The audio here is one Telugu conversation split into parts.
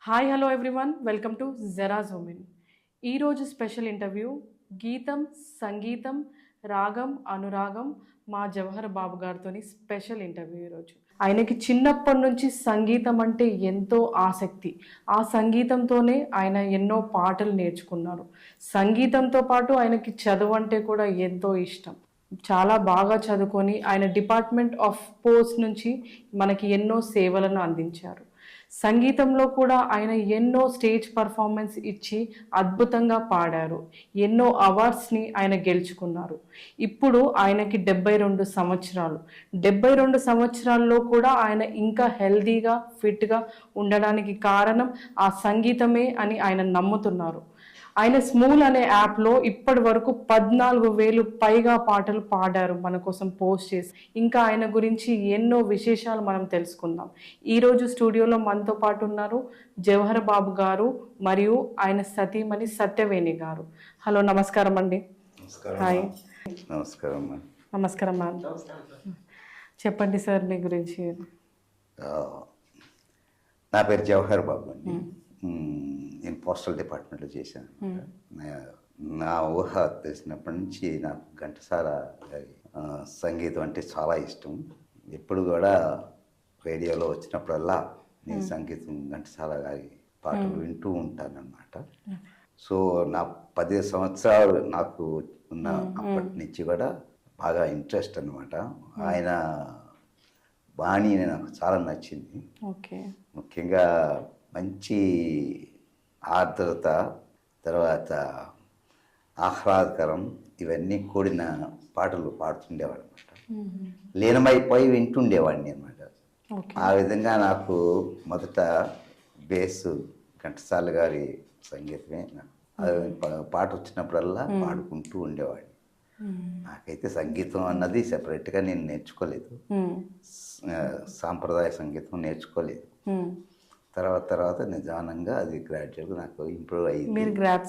Hi hello everyone welcome to జెరా జూమిన్. ఈరోజు స్పెషల్ ఇంటర్వ్యూ గీతం సంగీతం రాగం అనురాగం మా జవహర్ బాబు గారితో స్పెషల్ ఇంటర్వ్యూ. ఈరోజు ఆయనకి చిన్నప్పటి నుంచి సంగీతం అంటే ఎంతో ఆసక్తి. ఆ సంగీతంతోనే ఆయన ఎన్నో పాటలు నేర్చుకున్నారు. సంగీతంతో పాటు ఆయనకి చదువు అంటే కూడా ఎంతో ఇష్టం. చాలా బాగా చదువుకొని ఆయన డిపార్ట్మెంట్ ఆఫ్ పోస్ట్ నుంచి మనకి ఎన్నో సేవలను అందించారు. సంగీతంలో కూడా ఆయన ఎన్నో స్టేజ్ పర్ఫార్మెన్స్ ఇచ్చి అద్భుతంగా పాడారు. ఎన్నో అవార్డ్స్ని ఆయన గెలుచుకున్నారు. ఇప్పుడు ఆయనకి 72 సంవత్సరాలు. 72 సంవత్సరాల్లో కూడా ఆయన ఇంకా హెల్దీగా ఫిట్గా ఉండడానికి కారణం ఆ సంగీతమే అని ఆయన నమ్ముతున్నారు. ఆయన స్మూల్ అనే యాప్లో ఇప్పటి వరకు 14,000 పైగా పాటలు పాడారు, మన కోసం పోస్ట్ చేసి. ఇంకా ఆయన గురించి ఎన్నో విశేషాలు మనం తెలుసుకుందాం. ఈరోజు స్టూడియోలో మనతో పాటు ఉన్నారు జవహర్ బాబు గారు మరియు ఆయన సతీమణి సత్యవేణి గారు. హలో, నమస్కారం అండి. హాయ్. నమస్కారం. నమస్కారం మ్యామ్. చెప్పండి సార్ మీ గురించి. నా పేరు జవహర్ బాబు అండి. నేను పోస్టల్ డిపార్ట్మెంట్లో చేశాను. నా ఊహ తెలిసినప్పటి నుంచి నాకు ఘంటసాల గారి సంగీతం అంటే చాలా ఇష్టం. ఎప్పుడు కూడా రేడియోలో వచ్చినప్పుడల్లా నేను సంగీతం ఘంటసాల గారి పాటలు వింటూ ఉంటానన్నమాట. సో నా 15 సంవత్సరాలు నాకు ఉన్న అప్పటి నుంచి కూడా బాగా ఇంట్రెస్ట్ అన్నమాట. ఆయన బాణి నాకు చాలా నచ్చింది. ముఖ్యంగా మంచి ఆర్ద్రత, తర్వాత ఆహ్లాదకరం, ఇవన్నీ కూడిన పాటలు పాడుతుండేవాడు అనమాట. లీనమైపోయి వింటుండేవాడిని అనమాట. ఆ విధంగా నాకు మొదట బేసు ఘంటసాల గారి సంగీతమే. పాట వచ్చినప్పుడల్లా పాడుకుంటూ ఉండేవాడిని. నాకైతే సంగీతం అన్నది సెపరేట్గా నేను నేర్చుకోలేదు. సాంప్రదాయ సంగీతం నేర్చుకోలేదు. తర్వాత నిదానంగా అది గ్రాడ్యువల్గా నాకు ఇంప్రూవ్ అయ్యింది. మీరు గ్రాప్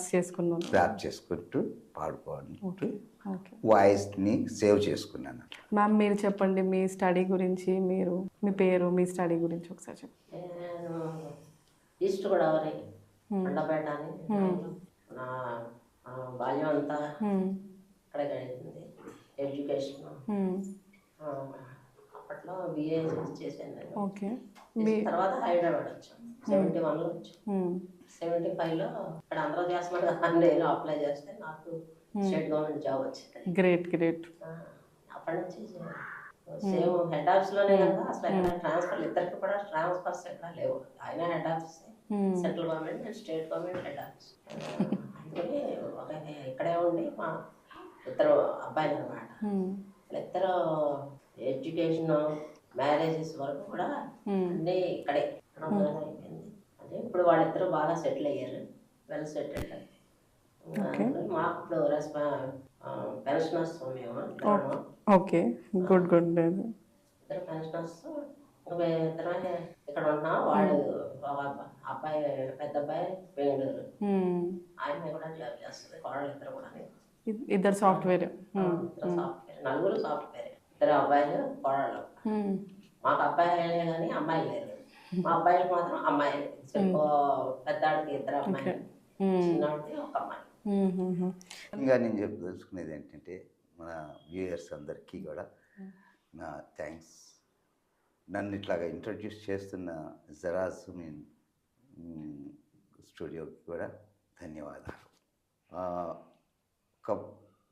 చేసుకుంటూ పాడుకోవాలి, వాయిస్ని సేవ్ చేసుకున్నాను. మ్యామ్, మీరు చెప్పండి మీ స్టడీ గురించి. మీరు మీ పేరు, మీ స్టడీ గురించి ఒకసారి చెప్పండి. ఈస్ట్ గోదావరి మండపేట అని నా బాల్యం అంతా అక్కడే గడిచింది. ఎడ్యుకేషన్ అప్పట్లో బిఏ చేశాను నేను. ఓకే. తర్వాత హైదరాబాద్ వచ్చాను. 71లో వచ్చాను. 75లో ఇక్కడ అందరూ చేస్తున్నారు కదా, నేను అప్లై చేస్తే నాకు స్టేట్ గవర్నమెంట్ జాబ్ వచ్చింది. గ్రేట్. అప్పటి నుంచి సేమ్ హెడ్ ఆఫీస్లోనే కదా. అసలు ఎక్కడ ట్రాన్స్ఫర్, ఇద్దరికి కూడా ట్రాన్స్ఫర్స్ ఎక్కడ లేవు. ఆయన హెడ్ ఆఫీస్ సెంట్రల్ గవర్నమెంట్, నేను స్టేట్ గవర్నమెంట్ హెడ్ ఆఫీస్. అందుకని ఒక ఇక్కడే ఉండి మా ఇద్దరు అబ్బాయిలు అనమాట. ఇద్దరు ఎడ్యుకేషన్ మ్యారేజెస్ వరకు కూడా అన్నీ ఇక్కడే అయిపోయింది. అంటే ఇప్పుడు వాళ్ళిద్దరూ బాగా సెటిల్ అయ్యారు, వెల్ సెటిల్డ్. మాకు ఇప్పుడు పెన్షనర్స్ మేము గుడ్. ఇద్దరు పెన్షనర్స్. ఇద్దరు ఇక్కడ ఉన్నాం. వాడు అబ్బాయి, పెద్ద అబ్బాయి బెంగళూరు, ఆయన కూడా జాబ్ చేస్తుంది. వాళ్ళు ఇద్దరు కూడా ఇద్దరు సాఫ్ట్వేర్. నలుగురు సాఫ్ట్వేర్. ఇద్దరు అబ్బాయిలు, కోడళ్ళు. మాకు అబ్బాయిలే కానీ అమ్మాయిలు లేరు. మా అబ్బాయిలు మాత్రం అమ్మాయిలు. పెద్దాడికి ఇద్దరు అమ్మాయిలు, చిన్నవాడికి ఒక అమ్మాయి. ఇంకా నేను తెలుసుకునేది ఏంటంటే, మన వ్యూయర్స్ అందరికీ కూడా నా థ్యాంక్స్. నన్ను ఇట్లాగా ఇంట్రడ్యూస్ చేస్తున్న జెరా జూమిన్ స్టూడియోకి కూడా ధన్యవాదాలు.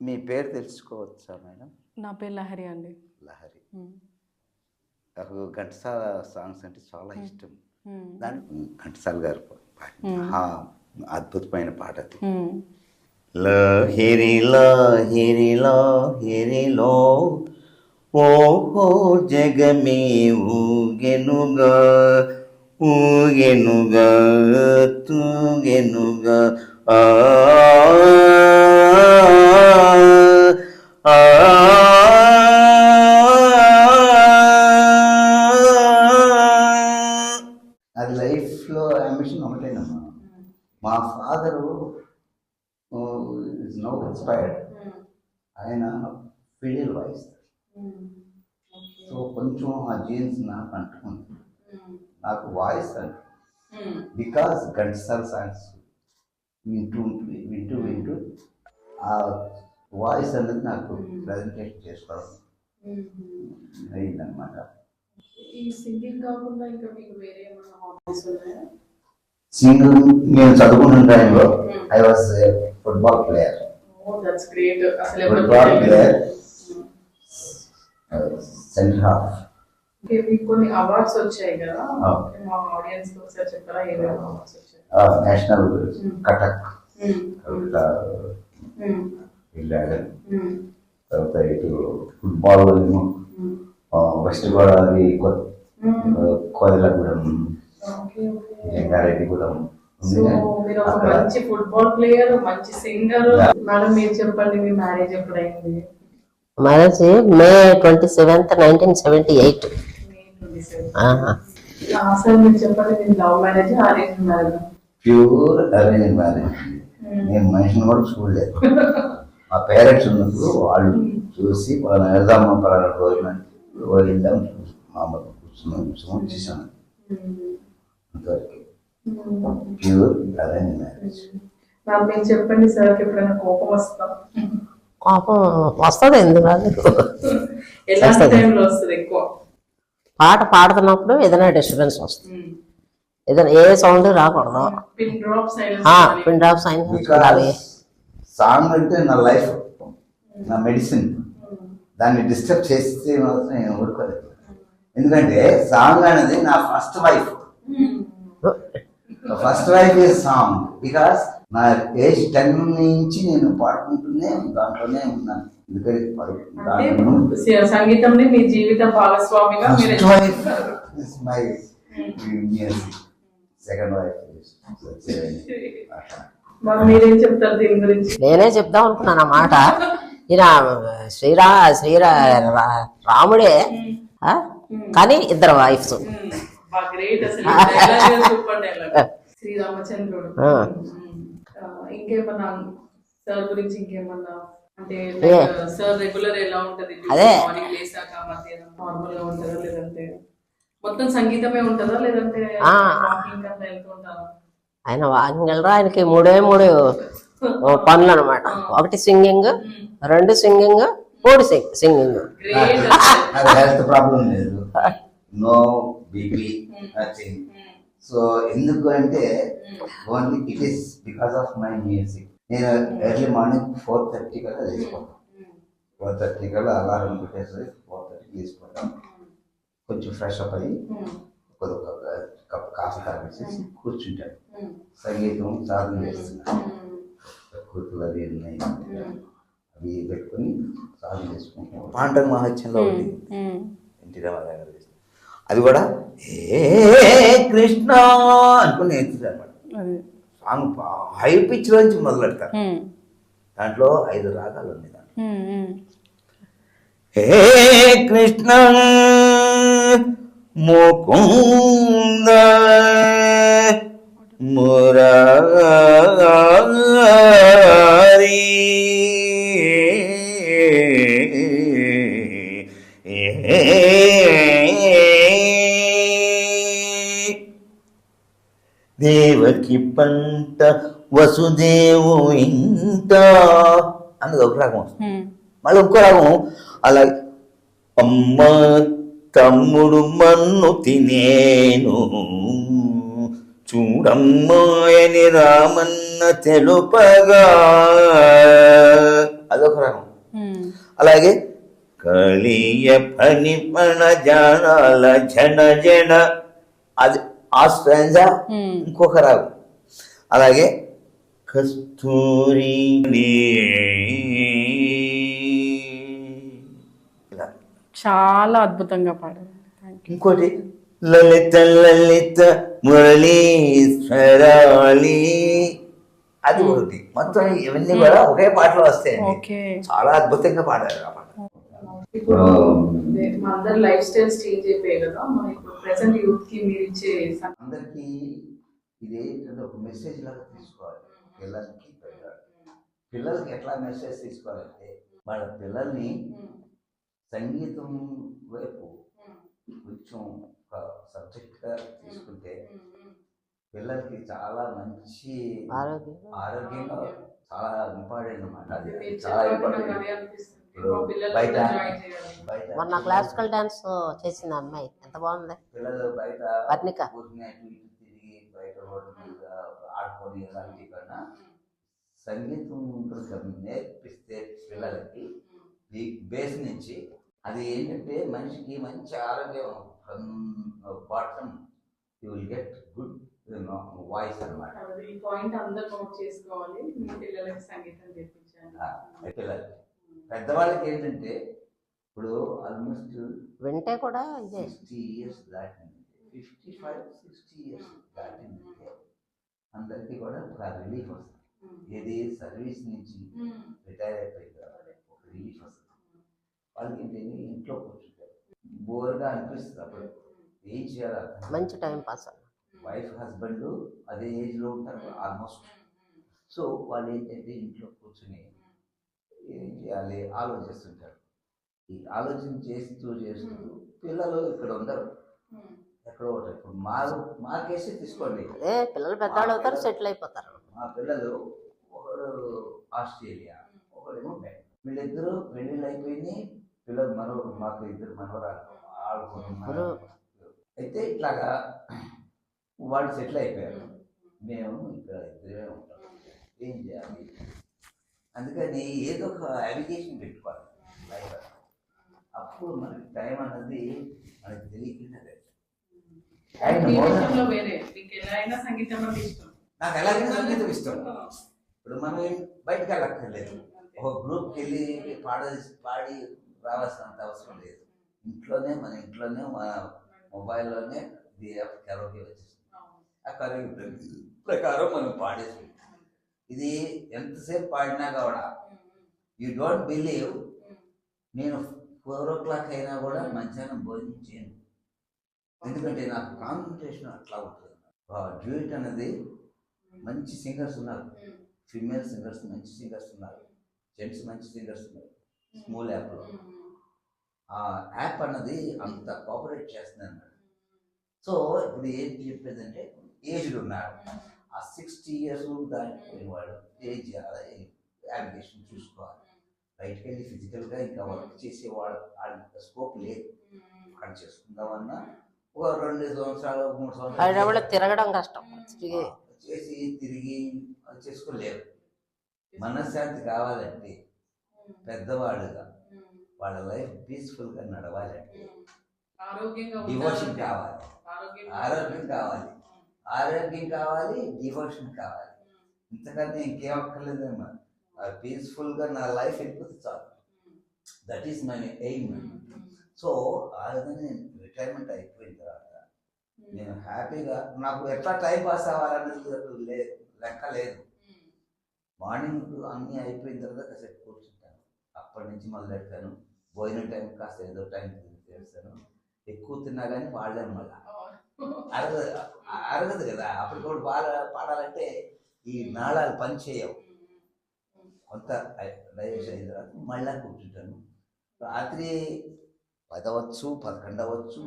మీ పేరు తెలుసుకోవచ్చా మేడం? నా పేరు లహరి అండి. లహరి. నాకు ఘంటసాల సాంగ్స్ అంటే చాలా ఇష్టం. దాని ఘంటసాల గారు అద్భుతమైన పాట అది. లహిరి లహిరి లహిరిలో ఓహో జగమే ఊగెనుగా ఊగెనుగా తూగెనుగా అది లైఫ్లో అంబిషన్ ఒకటేనమ్మా. మా ఫాదరు ఇస్ నౌ ఎక్స్పైర్డ్. ఆయన ఫిడిల్ వాయిస్తారు. సో కొంచెం ఆ జీన్స్ నాకు అంటుకుంది. నాకు వాయిస్ అంటే బికాస్ ఘంటసాల సాంగ్స్ వింటూ వింటూ వింటూ ఆ వాయిస్ అనేది నాకు ప్రజెంటేషన్ చేసుకోవడం అయిందనమాట. ఈ సింగింగ్ కాకుండా ఇంకా మీకు వేరే ఏమైనా హాబీస్ ఉన్నాయా? సింగింగ్ నేను చదువుకున్న టైంలో I was football player. That's great. అసలు ఫుట్బాల్ ప్లేయర్, సెంటర్ హాఫ్. మీకు కొన్ని అవార్డ్స్ వచ్చాయి కదా, మా ఆడియన్స్ కి ఒకసారి చెప్పరా ఏమేమి అవార్డ్స్ వచ్చాయి? నేషనల్ కటక్ వెళ్ళాడు. తర్వాత ఇటు ఫుట్బాల్ వెస్ట్ గోదావరి, కోయిలగూడెం, రంగారెడ్డిగూడెం. మీరు ఒక మంచి ఫుట్బాల్ ప్లేయర్, మంచి సింగర్. మేడం మీరు చెప్పండి, మీ మ్యారేజ్ ఎప్పుడైంది? మ్యారేజ్ మే 27th, 1978. అసలు మీరు చెప్పండి, మీరు love marriage arrange marriage? Pure arrange marriage. నేను మనిషిని కూడా చూడలేదు. మా పేరెంట్స్ ఉన్నప్పుడు వాళ్ళు చూసి వాళ్ళని వెళ్దామా పలానా రోజు వెళ్ళాం, మా అమ్మ కూర్చున్నాం చూసాను. అంతవరకు ప్యూర్ అరేంజ్ మ్యారేజ్. నాకు మీరు చెప్పండి సార్, ఎప్పుడైనా కోపం వస్తా? కోపం వస్తుంది, ఎందుకు ఎలాంటి టైంలో వస్తుంది ఎక్కువ? పాట పాడుతున్నప్పుడు ఏదైనా డిస్టర్బెన్స్ వస్తుంది, ఏదైనా ఏ సౌండ్ రాకూడదు. పిన్ డ్రాప్ సైలెన్స్ ఉండాలి. సాంగ్ అంటే నా లైఫ్, నా మెడిసిన్. దాన్ని డిస్టర్బ్ చేస్తే మాత్రం నేను ఊరుకోలేదు. ఎందుకంటే సాంగ్ అనేది నా first wife. First wife is song. Because నా ఏజ్ 10 నుంచి నేను పాడుకుంటూనే దాంట్లోనే ఉన్నాను. సంగీతంని మీ జీవిత భాగస్వామిగా మై సెకండ్ వైఫ్. మీరేం చెప్తారు దీని గురించి? నేనే చెప్దాం అనుకున్నాను ఆ మాట. ఈయన రాముడే, కానీ ఇద్దరు వైఫ్స్. శ్రీరామచంద్రుడు. ఇంకేమన్నా సార్ గురించి ఇంకేమన్నా అంటే సార్ రెగ్యులర్ ఎలా ఉంటది? మార్నింగ్ లేసాక మధ్యాహ్నం నార్మల్ గా ఉంటుందా, లేదంటే మొత్తం సంగీతమే ఉంటుందా, లేదంటే వాకింగ్ అట్లా వెళ్తూ ఉంటారా? ఆయన వాకింగ్ వెళ్ళరా, ఆయనకి మూడు పనులు అనమాట. 1 singing, 2 singing, 3 singing. Health problem లేదు, నో బీపీ, నథింగ్. సో ఎందుకు అంటే only it is because of my music. నేను ఎర్లీ మార్నింగ్ 4:30 కల్లా లేచిపోతాను. 4:30 కల్లా అలారం పెట్టేసి 4:30 లేచిపోతాను. కొంచెం ఫ్రెష్ అప్ అయ్యి కప్ కాఫీ తాగేసి కూర్చుంటాను. సంగీతం సాధన చేస్తున్నాను. కూతురు అవి ఉన్నాయి, అవి పెట్టుకొని సాధన చేసుకుంటాను. పాండవ మహత్యంలో ఉంది ఎన్టీ రామారావు గారు, అది కూడా ఏ కృష్ణ అనుకుని నేర్చుతారు అనమాట. సాంగ్ హై పిచ్ నుంచి మొదలు పెడతారు. దాంట్లో 5 రాగాలు ఉన్నాయి. దాంట్లో హే కృష్ణ ముకుంద మురారి దేవకి పంట వసుదేవు ఇంట అన్నది ఒక రాగం వస్తుంది. మళ్ళీ ఇంకో రాగం అలాగే అమ్మ తమ్ముడు మన్ను తినేను చూడమ్మాయని రామన్న తెలుపగా అదొక రాగం. అలాగే కలియ పని పణ జానాల జన జన అది ఆ స్ట్రాంజా ఇంకొక రాగం. అలాగే కస్తూరి చాలా అద్భుతంగా పాడారు. ఇంకోటి లలిత లలిత మురళీశ్వరాళి అది ఒకటి. మొత్తం ఇవన్నీ కూడా ఒకే పాటలో వస్తాయండి. చాలా అద్భుతంగా పాడారు ఆ పాట. ఇప్పుడు మా అందరి లైఫ్ స్టైల్స్ చేంజ్ అయిపోయాయి కదా, మన ఇప్పుడు ప్రెసెంట్ యూత్ కి మీరు ఇచ్చే అందరికి ఇది ఒక మెసేజ్ లాగా తీసుకోవాలి. పిల్లలకి ఎట్లా మెసేజ్ తీసుకోవాలంటే వాళ్ళ పిల్లల్ని సంగీతం వైపు కొంచెం ఒక సబ్జెక్ట్గా తీసుకుంటే పిల్లలకి చాలా మంచి ఆరోగ్యంగా చాలా ఇంపార్టెంట్ అన్నమాట. అది చాలా ఇంపార్టెంట్. బయట బయట మొన్న క్లాసికల్ డాన్స్ చేసింది అమ్మాయి, ఎంత బాగుంది. పిల్లలు బయట వర్ణిక తిరిగి బయట రోడ్డు మీద ఆడుకొని అలాంటి కన్నా సంగీతం నేర్పిస్తే పిల్లలకి ఈ బేస్ నుంచి అది ఏంటంటే మనిషికి మంచి ఆరోగ్యం. From bottom you will get good voice అన్నమాట. ఈ పాయింట్ అందరూ నోట్ చేసుకోవాలి. మీ పిల్లలకి సంగీతం నేర్పించాలి. పిల్లలకి పెద్దవాళ్ళకి ఏంటంటే ఇప్పుడు ఆల్మోస్ట్ వింటే కూడా 60 years దాటింది, 55-60 years దాటిందంటే అందరికీ కూడా ఒక రిలీఫ్ వస్తుంది. ఏది సర్వీస్ నుంచి రిటైర్ అయిపోయింది ఒక రిలీఫ్ వస్తుంది. వాళ్ళకి ఏంటంటే ఇంట్లో కూర్చుంటారు, బోర్గా అనిపిస్తుంది. అప్పుడు ఏం చేయాలి, మంచి టైం పాస్. వైఫ్ హస్బెండ్ అదే ఏజ్లో ఉంటారు ఆల్మోస్ట్. సో వాళ్ళు ఏంటంటే ఇంట్లో కూర్చుని ఏం చేయాలి ఆలోచిస్తుంటారు. ఈ ఆలోచన చేస్తూ పిల్లలు ఇక్కడ ఉండరు, ఎక్కడో ఉంటారు. ఇప్పుడు మా కేసే తీసుకోండి, అదే పిల్లలు పెద్దవాళ్ళు అవుతారు, సెటిల్ అయిపోతారు. మా పిల్లలు ఒకడు ఆస్ట్రేలియా, ఒకడేమో బ్యాంక్. వీళ్ళిద్దరూ పెళ్ళిళ్ళు అయిపోయింది, పిల్లలు మాకు ఇద్దరు మనవరాలు ఆడుకుంటున్నారు. అయితే ఇట్లాగా వాళ్ళు సెటిల్ అయిపోయారు, మేము ఇక్కడ ఇద్దరే ఉంటాం. ఏం చేయాలి, అందుకని ఏదో ఒక అవిగేషన్ పెట్టుకోవాలి లైఫ్. అప్పుడు మనకి టైం అన్నది మనకి తెలియకుండా. నాకు ఎలాగైనా సంగీతం ఇష్టం. ఇప్పుడు మనం బయటకు వెళ్ళక్కర్లేదు, ఒక గ్రూప్కి వెళ్ళి పాడి రావాల్సినంత అవసరం లేదు. మన ఇంట్లోనే మన మొబైల్లోనే కరోకే వచ్చేస్తుంది. ఆ కరోకే ప్రకారం మనం పాడేసుకుంటాం. ఇది ఎంతసేపు పాడినా కూడా యూ డోంట్ బిలీవ్, నేను 4 o'clock అయినా కూడా మధ్యాహ్నం భోజనం చేయను. ఎందుకంటే నాకు కాన్సన్ట్రేషన్ అట్లా ఉంటుంది. డ్యూయట్ అనేది మంచి సింగర్స్ ఉన్నారు, ఫీమేల్ సింగర్స్ మంచి సింగర్స్ ఉన్నారు, జెంట్స్ మంచి సింగర్స్ ఉన్నారు. స్మూల్ యాప్లో ఆ యాప్ అన్నది అంత కోఆపరేట్ చేస్తుంది అన్నమాట. సో ఇప్పుడు ఏం చెప్పేదంటే ఏజ్డ్ ఉన్నారు, ఆ 60 years దాటిపోయిన వాడు ఏం చేయాలి, అప్లికేషన్ చూసుకోవాలి. బయటకు వెళ్ళి ఫిజికల్గా ఇంకా వర్క్ చేసేవాడు స్కోప్ లేదు. అక్కడ చేసుకుందామన్నా ఒక 2 సంవత్సరాలు 3 సంవత్సరాలు తిరగడం కష్టం, చేసి తిరిగి చేసుకోలేరు. మనశ్శాంతి కావాలంటే పెద్దవాళ్ళుగా వాళ్ళ లైఫ్ పీస్ఫుల్గా నడవాలంటే డివోషన్ కావాలి, ఆరోగ్యం కావాలి, డివోషన్ కావాలి. ఇంతకన్నా ఇంకేం అక్కర్లేదమ్మా. పీస్ఫుల్గా నా లైఫ్ వెళ్ళిపోతే చాలు. That is my aim. So ఆ విధంగా నేను రిటైర్మెంట్ అయిపోయిన తర్వాత నేను హ్యాపీగా, నాకు ఎట్లా టైం పాస్ అవ్వాలనేది లెక్క లేదు. మార్నింగ్ అన్నీ అయిపోయిన తర్వాత కాసేపు కూర్చుంటాను, అప్పటి నుంచి మొదలెడతాను. భోజనం టైం కాస్త ఏదో టైం చేస్తాను. ఎక్కువ తిన్నా కానీ పాడలేను, మళ్ళీ అరగదు కదా. అప్పుడు కూడా పాడాలంటే ఈ నాళాలు పని చేయవు. కొంత డైజెస్ట్ అయిన తర్వాత మళ్ళీ కూర్చుంటాను. రాత్రి 10 అవ్వచ్చు, 11 అవ్వచ్చు,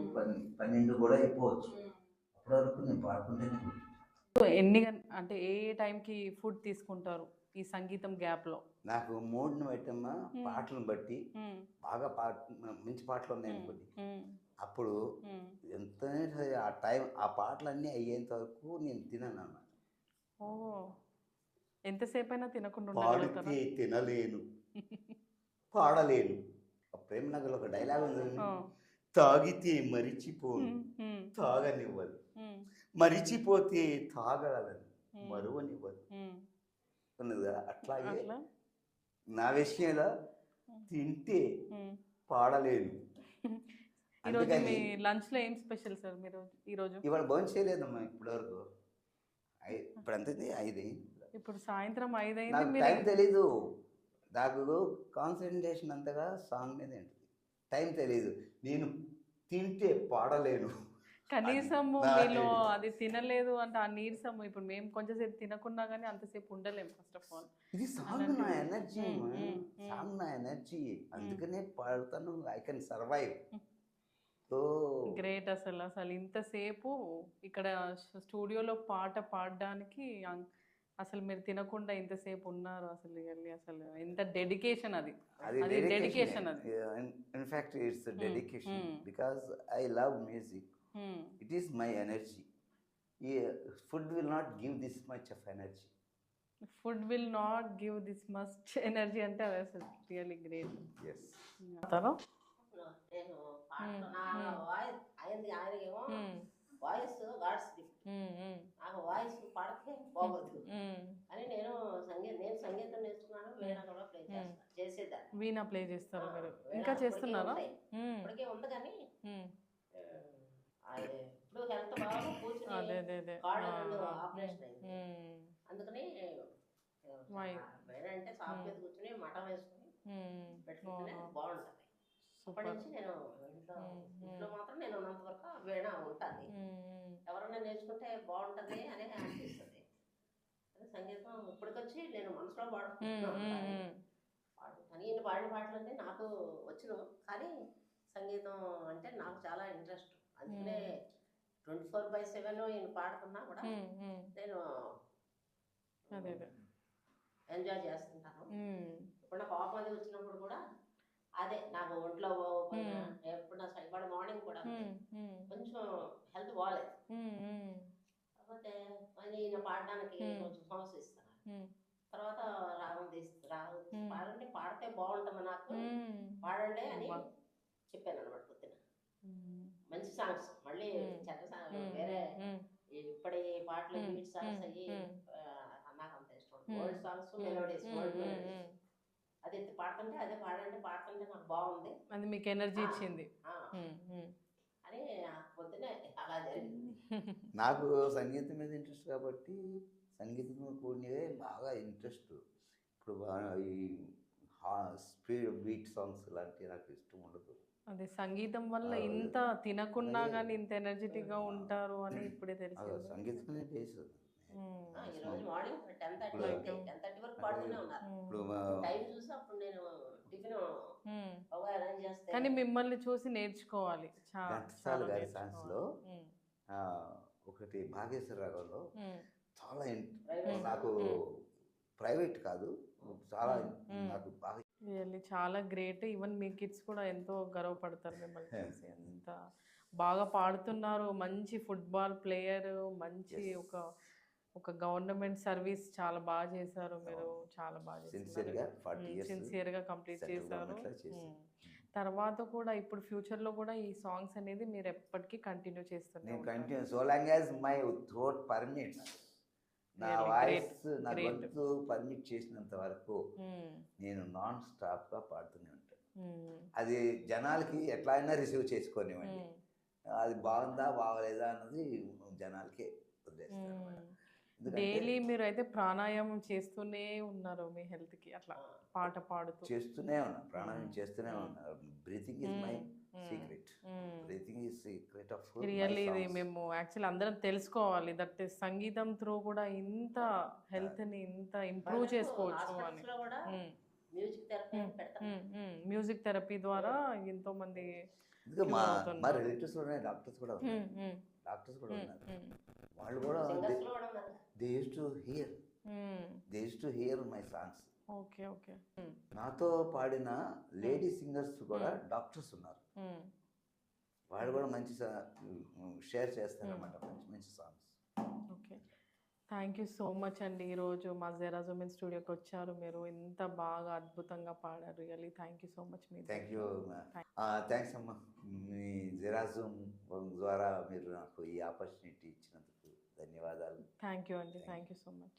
12 కూడా అయిపోవచ్చు. అప్పటి వరకు నేను పాడుకుంటేనే కూర్చుంటాను. అంటే ఏ టైంకి ఫుడ్ తీసుకుంటారు ఈ సంగీతం గ్యాప్లో? నాకు మూడ్ని బట్టమ్మా, పాటలను బట్టి బాగా మంచి పాటలు ఉన్నాయనుకోండి, అప్పుడు ఎంత ఆ టైం ఆ పాటలన్నీ అయ్యేంత వరకు నేను తినను అన్నమాట. ఓ, ఎంతసేపు అయినా తినకుండా పాడితే తినలేను, పాడలేను. ప్రేమ నగర్లో ఒక డైలాగ్ ఉంది, తాగితే మరిచిపోను, తాగనివ్వదు, మరిచిపోతే తాగగలను, మరువనివ్వదు ఉన్నదా. అట్లాగే నా విషయంలో తింటే పాడలేను. లంచ్ లో ఏం స్పెషల్ సార్ మీరు ఈరోజు? ఇవాళ భోజనం చేయలేదమ్మా ఇప్పటి వరకు. ఇప్పుడు ఎంత 5 ఇప్పుడు సాయంత్రం 5 నాకు టైం తెలీదు. నాకు కాన్సన్ట్రేషన్ అంతగా సాంగ్ మీద ఉంటుంది, టైం తెలీదు. నేను తింటే పాడలేను. కనీసము మీలో అది తినలేదు అంటే ఆ నీరసము. ఇప్పుడు మేము కొంచెంసేపు తినకున్నా కానీ అంతసేపు ఉండలేము. ఫస్ట్ ఆఫ్ ఆల్ ఇది సాంగ్ నా ఎనర్జీ, సాంగ్ నా ఎనర్జీ, అందుకనే పాడుతాను. I can survive. So great. అసలు అసలు ఇంతసేపు ఇక్కడ స్టూడియోలో పాట పాడడానికి అసలు మీరు తినకుండా ఇంతసేపు ఉన్నారు. అసలు రియల్లీ అసలు ఎంత డెడికేషన్ అది. అది అది డెడికేషన్ అది. In fact it's dedication because I love music. It is my energy. Food will not give this much of energy. Food will not give this much energy అంటే అది అసలు రియల్లీ గ్రేట్. ఎస్. నేను పాటలు నా వాయిస్ ఆయనకేమో వాయిస్ గాడ్స్ గిఫ్ట్. నాకు వాయిస్ పాడితే బాగోదు అని నేను సంగీతం నేర్చుకున్నాను. వీణ కూడా ప్లే చేసేదాన్ని. వీణా ప్లే చేస్తారు మీరు? ఇంకా చేస్తున్నారా? ఇప్పటికే ఉంది కానీ ఇప్పుడు హెల్త్ బాగా కూర్చుని కాళ్ళు ఆపరేషన్ అయింది. అందుకని వీణ అంటే సాఫ్ మీద కూర్చుని మఠం వేసుకుని పెట్టుకుంటే బాగుంటుంది. అప్పటి నుంచి నేను ఇంట్లో మాత్రం నేను ఉన్నంత వరకు వీణ ఉంటుంది. ఎవరైనా నేర్చుకుంటే బాగుంటుంది అని అనిపిస్తుంది. అదే సంగీతం ఇప్పటికొచ్చి నేను మనసులో పాడుకుంటున్నాను. ఈయన పాడిన పాటలన్నీ నాకు వచ్చును, కానీ సంగీతం అంటే నాకు చాలా ఇంట్రెస్ట్. అందుకనే 24/7 ఈయన పాడుతున్నా కూడా నేను ఎంజాయ్ చేస్తుంటాను. ఇప్పుడు నాకు కోపం అది వచ్చినప్పుడు కూడా అదే నాకు ఒంట్లో ఎప్పుడు నా ఇవాళ మార్నింగ్ కూడా కొంచెం హెల్త్ బాగాలేదు. కాకపోతే మళ్ళీ ఈయన పాడడానికి కొంచెం సమస్య ఇస్తాను. తర్వాత రాగం పాడండి, పాడితే బాగుంటుంది నాకు, పాడండి అని చెప్పాను అనమాట. పొద్దున మంచి సాంగ్స్, మళ్ళీ చెత్త సాంగ్ వేరే ఇప్పటి పాటలు బీట్ సాంగ్స్ అయ్యి నాకు అంత ఇష్టం. Old songs, melodies, old melodies అది పాడుతుంటే అదే పాడుతుంటే నాకు బాగుంది, అది మీకు ఎనర్జీ ఇచ్చింది అని పొద్దునే అలా జరిగింది. నాకు సంగీతం మీద ఇంట్రెస్ట్ కాబట్టి సంగీతం కూడినవే బాగా ఇంట్రెస్ట్. ఇప్పుడు ఈ స్పీడ్ బీట్ సాంగ్స్ లాంటివి నాకు ఇష్టం ఉండదు. అదే సంగీతం వల్ల ఇంత తినకున్నా కానీ ఇంత ఎనర్జెటిక్ గా ఉంటారు అని ఇప్పుడే తెలిసింది. సంగీతమే బేస్. ఈరోజు మార్నింగ్ 10:30 వరకు పాడుతూనే ఉన్నారు. టైం చూసి అప్పుడు నేను టిఫిన్ అరేంజ్ చేస్తే కానీ మిమ్మల్ని చూసి నేర్చుకోవాలి. ఘంటసాల గారి సాంగ్స్ లో ఒకటి భాగేశ్వర రాగంలో చాలా నాకు ప్రైవేట్ కాదు, చాలా నాకు బాగా రియల్లీ చాలా గ్రేట్. ఈవెన్ మీ కిడ్స్ కూడా ఎంతో గర్వపడతారు మిమ్మల్ని చూసి. ఎంత బాగా పాడుతున్నారు. మంచి ఫుట్బాల్ ప్లేయర్, మంచి ఒక గవర్నమెంట్ సర్వీస్ చాలా బాగా చేశారు మీరు. చాలా బాగా సిన్సియర్గా కంప్లీట్ చేశారు. తర్వాత కూడా ఇప్పుడు ఫ్యూచర్లో కూడా ఈ సాంగ్స్ అనేది మీరు ఎప్పటికీ కంటిన్యూ చేస్తున్నారు. So long as my throat permits, నా వాయిస్ నా గొంతు పర్మిట్ చేసినంత వరకు నేను నాన్ స్టాప్ గా పాడుతూనే ఉంటాను. అది జనాలకి ఎట్లా అయినా రిసీవ్ చేసుకోనివ్వండి, అది బాగుందా బాగలేదా అన్నది జనాలకే వదిలేస్తాను. డైలీ మీరు అయితే ప్రాణాయామం చేస్తూనే ఉన్నారు మీ హెల్త్ కి, అట్లా పాట పాడుతూ చేస్తూనే ఉన్నా, ప్రాణాయామం చేస్తూనే ఉన్నా. Breathing is my secret. Breathing is secret of really ఇది మేము యాక్చువల్లీ అందరం తెలుసుకోవాలి. దట్ సంగీతం త్రూ కూడా ఇంత హెల్త్ ని ఇంత ఇంప్రూవ్ చేసుకోవచ్చు అని. మ్యూజిక్ థెరపీ ద్వారా ఎంతో మంది మా రిలేటివ్స్ డాక్టర్స్ కూడా ఉన్నారు. వాళ్ళు కూడా they used to hear my songs. Okay okay. నాతో పాడిన లేడీ సింగర్స్ కూడా డాక్టర్స్ ఉన్నారు. వాళ్ళు కూడా మంచి షేర్ చేస్తారన్నమాట, మంచి మంచి songs. Okay, thank you so much అండి. ఈరోజు మా జెరాజ్ ఉమెన్ స్టూడియోకి వచ్చారు మీరు, ఇంత బాగా అద్భుతంగా పాడారు. Really thank you so much. Thank you, thanks అమ్మా. మీ జెరాజ్ ద్వారా మీరు నాకు ఈ ఆపర్చునిటీ ఇచ్చినందుకు ధన్యవాదాలు. థ్యాంక్ యూ అండి, థ్యాంక్ యూ సో మచ్.